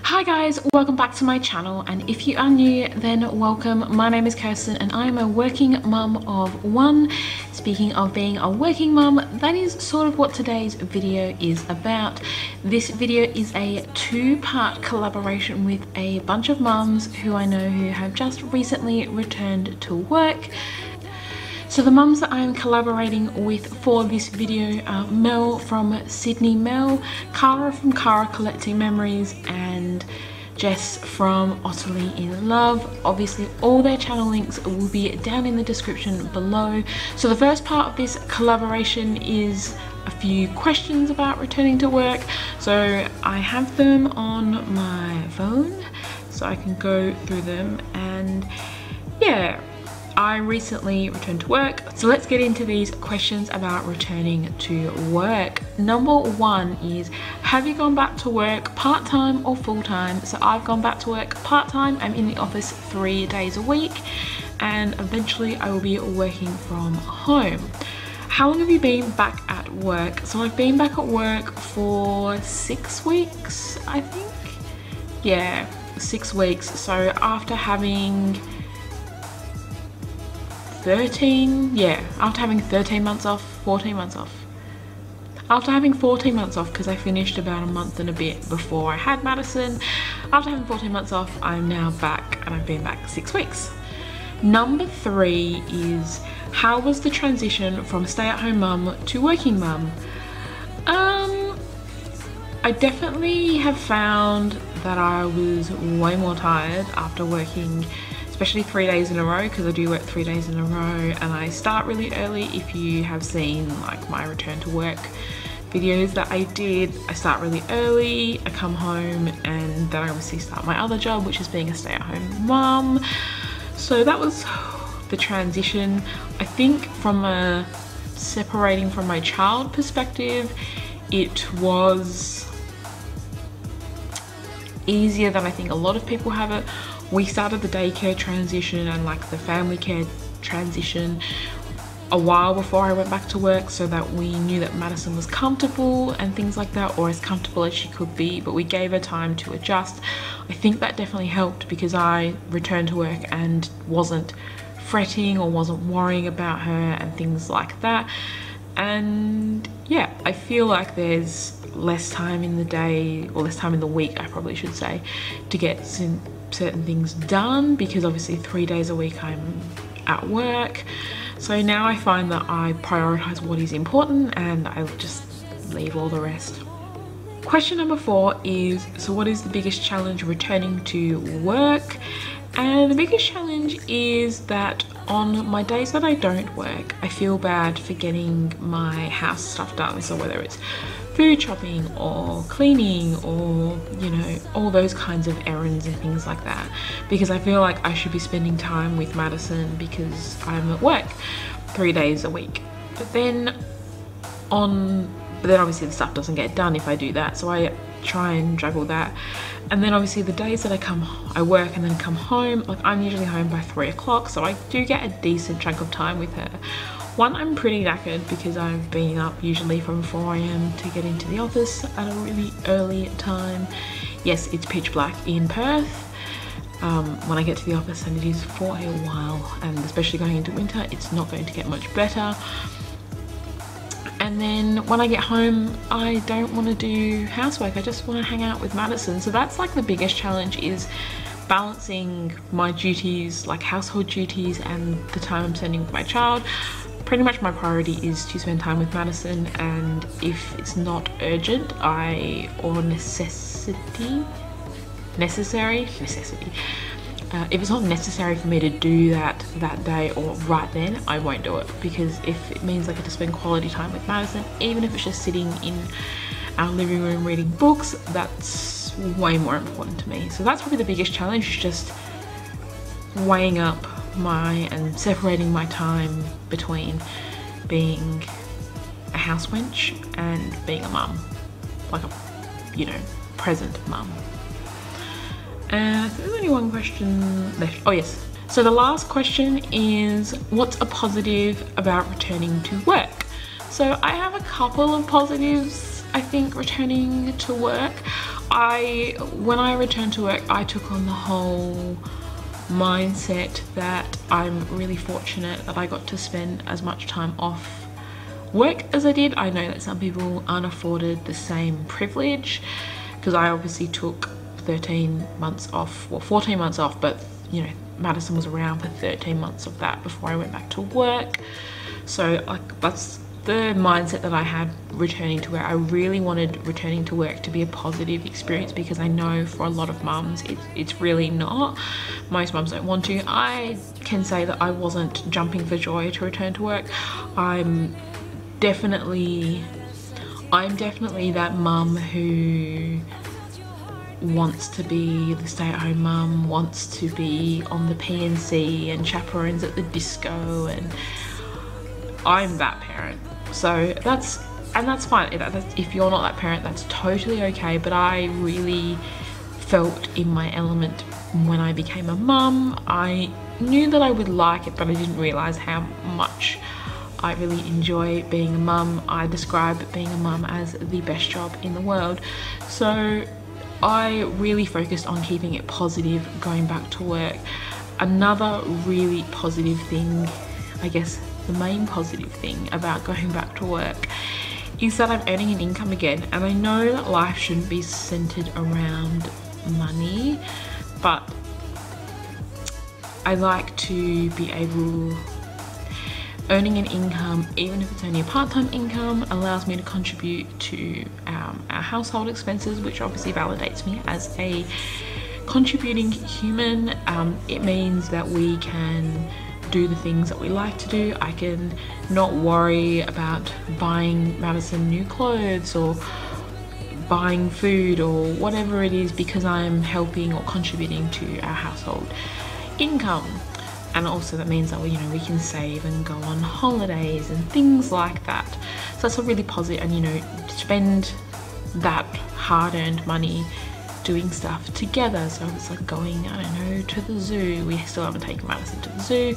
Hi guys, welcome back to my channel, and if you are new then welcome. My name is Kirsten and I am a working mum of one. Speaking of being a working mum, that is sort of what today's video is about. This video is a two-part collaboration with a bunch of mums who I know who have just recently returned to work. So the mums that I am collaborating with for this video are Mel from Sydney Mel, Cara from Cara Collecting Memories, and Jess from Utterly in Love. Obviously all their channel links will be down in the description below. So the first part of this collaboration is a few questions about returning to work. So I have them on my phone so I can go through them, and yeah, I recently returned to work, so let's get into these questions about returning to work. Number one is, have you gone back to work part-time or full-time? So I've gone back to work part-time. I'm in the office 3 days a week, and eventually I will be working from home. How long have you been back at work? So I've been back at work for 6 weeks, I think. Yeah, 6 weeks. So after having 13 months off, 14 months off. After having 14 months off, because I finished about a month and a bit before I had Madison. After having 14 months off, I'm now back, and I've been back 6 weeks. Number three is, how was the transition from stay-at-home mum to working mum? I definitely have found that I was way more tired after working, especially 3 days in a row, because I do work 3 days in a row, and I start really early. If you have seen like my return to work videos that I did, I start really early, I come home, and then I obviously start my other job, which is being a stay-at-home mum. So that was the transition. I think from a separating from my child perspective, it was easier than I think a lot of people have it. We started the daycare transition and like the family care transition a while before I went back to work, so that we knew that Madison was comfortable and things like that, or as comfortable as she could be, but we gave her time to adjust. I think that definitely helped, because I returned to work and wasn't fretting or wasn't worrying about her and things like that. And yeah, I feel like there's less time in the day, or less time in the week I probably should say, to get certain things done, because obviously 3 days a week I'm at work. So now I find that I prioritize what is important and I just leave all the rest. Question number four is, so what is the biggest challenge returning to work? And the biggest challenge is that on my days that I don't work, I feel bad for getting my house stuff done. So whether it's food shopping or cleaning, or you know, all those kinds of errands and things like that, because I feel like I should be spending time with Madison because I'm at work 3 days a week. But then obviously the stuff doesn't get done if I do that, so I try and juggle that. And then obviously the days that I work and then come home, like I'm usually home by 3 o'clock, so I do get a decent chunk of time with her. One, I'm pretty knackered because I've been up usually from 4 AM to get into the office at a really early time. Yes, it's pitch black in Perth when I get to the office, and it is for a while, and especially going into winter, it's not going to get much better. And then when I get home, I don't want to do housework, I just want to hang out with Madison. So that's like the biggest challenge, is balancing my duties, like household duties, and the time I'm spending with my child. Pretty much my priority is to spend time with Madison, and if it's not urgent, or necessary, if it's not necessary for me to do that day or right then, I won't do it, because if it means I get to spend quality time with Madison, even if it's just sitting in our living room reading books, that's way more important to me. So that's probably the biggest challenge, just weighing up and separating my time between being a house wench and being a mum, like a, you know, present mum. There's only one question left. Oh yes. So the last question is, what's a positive about returning to work? So I have a couple of positives, I think, returning to work. when I returned to work, I took on the whole mindset that I'm really fortunate that I got to spend as much time off work as I did. I know that some people aren't afforded the same privilege, because I obviously took 13 months off, well 14 months off, but you know, Madison was around for 13 months of that before I went back to work. So like, that's the mindset that I had returning to work. I really wanted returning to work to be a positive experience, because I know for a lot of mums it's really not. Most mums don't want to. I can say that I wasn't jumping for joy to return to work. I'm definitely that mum who wants to be the stay-at-home mum, wants to be on the PNC and chaperones at the disco, and I'm that parent. So that's fine. If you're not that parent, that's totally okay. But I really felt in my element when I became a mum. I knew that I would like it, but I didn't realize how much I really enjoy being a mum. I describe being a mum as the best job in the world. So I really focused on keeping it positive going back to work. Another really positive thing, I guess the main positive thing about going back to work, is that I'm earning an income again. And I know that life shouldn't be centered around money, but I like to be able, earning an income, even if it's only a part-time income, allows me to contribute to our household expenses, which obviously validates me as a contributing human. It means that we can do the things that we like to do. I can not worry about buying Madison new clothes or buying food or whatever it is, because I'm helping or contributing to our household income. And also that means that we can save and go on holidays and things like that. So that's a really positive, and spend that hard-earned money doing stuff together. So it's like going, I don't know, to the zoo. We still haven't taken Madison to the zoo.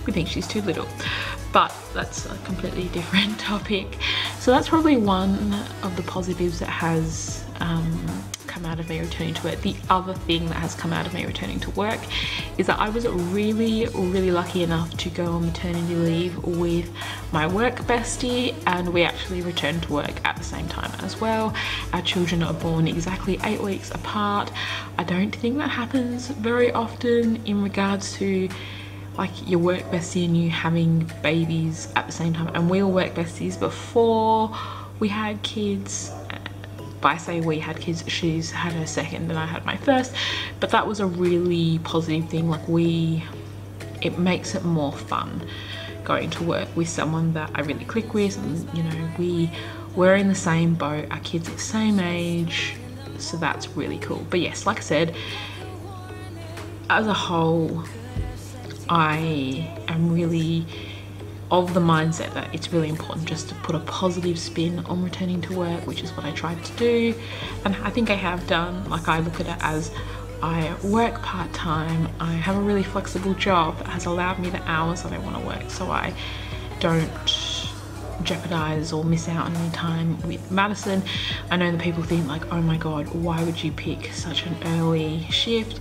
We think she's too little, but that's a completely different topic. So that's probably one of the positives that has come out of me returning to work. The other thing that has come out of me returning to work is that I was really lucky enough to go on maternity leave with my work bestie, and we actually returned to work at the same time as well. Our children are born exactly 8 weeks apart. I don't think that happens very often in regards to like your work bestie and you having babies at the same time. And we were work besties before we had kids. But I say we had kids, she's had her second and I had my first, but that was a really positive thing. Like it makes it more fun going to work with someone that I really click with, and we were in the same boat, our kids are the same age, so that's really cool. But yes, like I said, as a whole, I am really of the mindset that it's really important just to put a positive spin on returning to work, which is what I tried to do, and I think I have done. Like, I look at it as I work part-time, I have a really flexible job that has allowed me the hours that I want to work, so I don't jeopardize or miss out on any time with Madison. I know that people think like, oh my god, why would you pick such an early shift?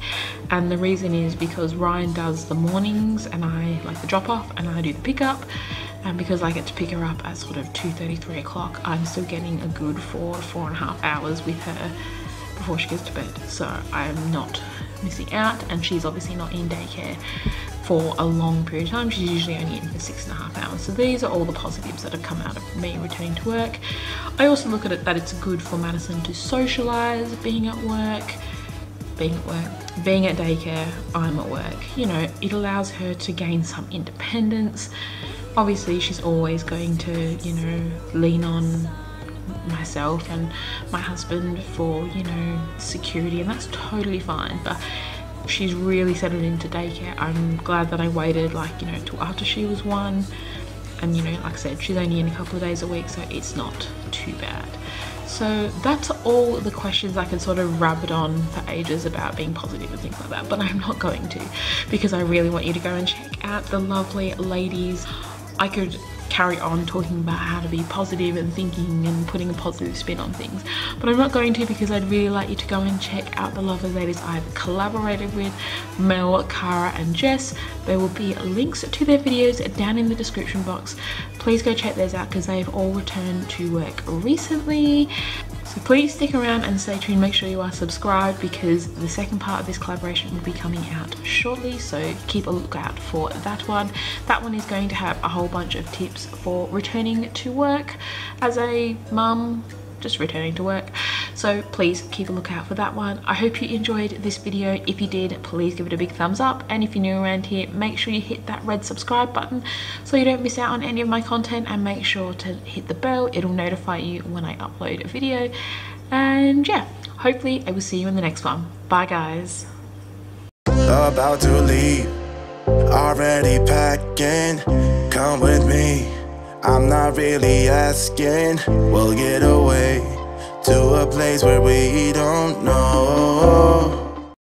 And the reason is because Ryan does the mornings and I like the drop off and I do the pickup, and because I get to pick her up at sort of 2:30, 3 o'clock, I'm still getting a good 4.5 hours with her before she goes to bed, so I'm not missing out. And she's obviously not in daycare for a long period of time. She's usually only in for 6.5 hours. So these are all the positives that have come out of me returning to work. I also look at it that it's good for Madison to socialize, being at work, being at daycare, I'm at work. It allows her to gain some independence. Obviously she's always going to, lean on myself and my husband for, security, and that's totally fine. But she's really settled into daycare. I'm glad that I waited till after she was 1, and like I said, she's only in a couple of days a week, so it's not too bad. So that's all the questions. I could sort of rabbit on for ages about being positive and things like that, but I'm not going to, because I really want you to go and check out the lovely ladies. I could carry on talking about how to be positive and thinking and putting a positive spin on things, but I'm not going to, because I'd really like you to go and check out the lovers ladies I've collaborated with, Mel, Cara and Jess. There will be links to their videos down in the description box. Please go check those out because they've all returned to work recently. So please stick around and stay tuned. Make sure you are subscribed because the second part of this collaboration will be coming out shortly, so keep a lookout for that one. That one is going to have a whole bunch of tips for returning to work as a mum, just returning to work. So please keep a lookout for that one. I hope you enjoyed this video. If you did, please give it a big thumbs up, and if you're new around here, make sure you hit that red subscribe button so you don't miss out on any of my content, and make sure to hit the bell. It'll notify you when I upload a video. And yeah, hopefully I will see you in the next one. Bye guys. About to leave, already packing, come with me. I'm not really asking, we'll get away to a place where we don't know.